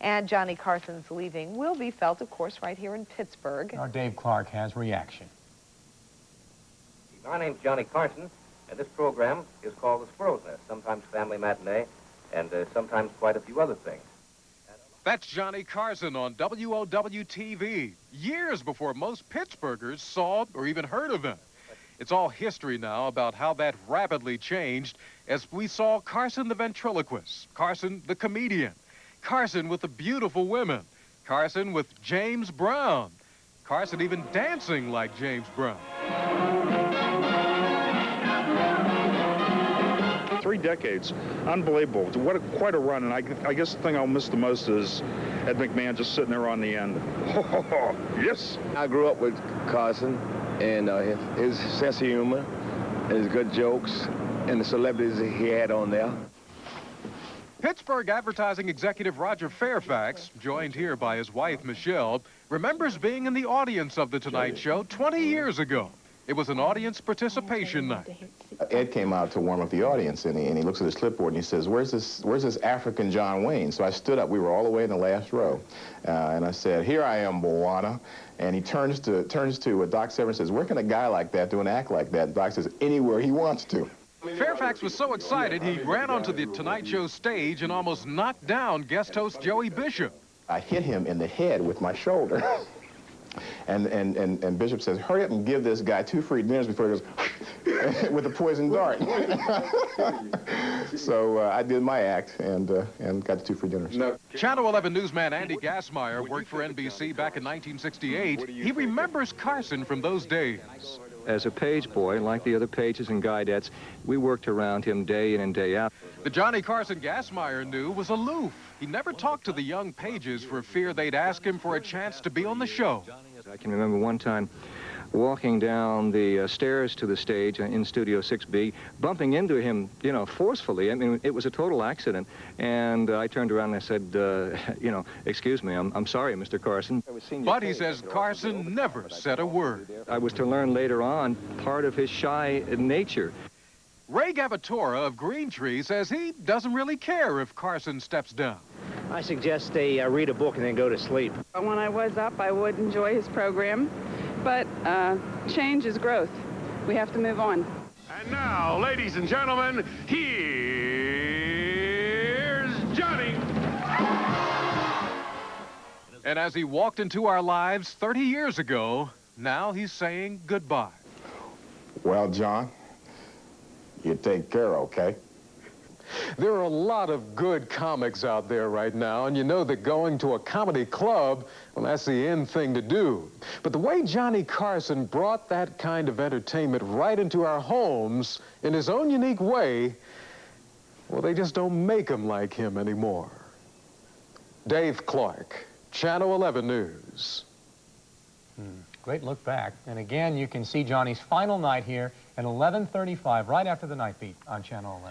And Johnny Carson's leaving will be felt, of course, right here in Pittsburgh. Our Dave Clark has reaction. My name's Johnny Carson, and this program is called The Squirrel's Nest, sometimes Family Matinee, and sometimes quite a few other things. That's Johnny Carson on WOW-TV, years before most Pittsburghers saw or even heard of him. It's all history now about how that rapidly changed as we saw Carson the ventriloquist, Carson the comedian, Carson with the beautiful women, Carson with James Brown, Carson even dancing like James Brown. 3 decades. Unbelievable. Quite a run, and I guess the thing I'll miss the most is Ed McMahon just sitting there on the end. Yes! I grew up with Carson, and his sense of humor, and his good jokes, and the celebrities he had on there. Pittsburgh advertising executive Roger Fairfax, joined here by his wife Michelle, remembers being in the audience of The Tonight Show 20 years ago. It was an audience participation night. Ed came out to warm up the audience, and he looks at his clipboard and he says, where's this African John Wayne? So I stood up. We were all the way in the last row. And I said, here I am, Moana. And he turns to Doc Severn and says, where can a guy like that do an act like that? And Doc says, anywhere he wants to. Fairfax was so excited, he ran onto the Tonight Show stage and almost knocked down guest host Joey Bishop. I hit him in the head with my shoulder. And Bishop says, hurry up and give this guy 2 free dinners before he goes with a poison dart. So I did my act and got the 2 free dinners. No. Channel 11 newsman Andy Gassmeyer worked for NBC back in 1968. He remembers Carson from those days. As a page boy, like the other pages and guidettes, we worked around him day in and day out. The Johnny Carson Gassmeyer knew was aloof. He never talked to the young pages for fear they'd ask him for a chance to be on the show. I can remember one time walking down the stairs to the stage in Studio 6B, bumping into him, you know, forcefully. I mean, it was a total accident. And I turned around and I said, you know, excuse me, I'm sorry, Mr. Carson. But he says Carson never said a word. I was to learn later on part of his shy nature. Ray Gavatora of Green Tree says he doesn't really care if Carson steps down. I suggest they read a book and then go to sleep. When I was up, I would enjoy his program, but change is growth. We have to move on. And now, ladies and gentlemen, here's Johnny. And as he walked into our lives 30 years ago, now he's saying goodbye. Well, John, you take care, okay? There are a lot of good comics out there right now, and you know that going to a comedy club, well, that's the in thing to do. But the way Johnny Carson brought that kind of entertainment right into our homes in his own unique way, well, they just don't make them like him anymore. Dave Clark, Channel 11 News. Great look back. And again, you can see Johnny's final night here at 11:35, right after the night beat on Channel 11.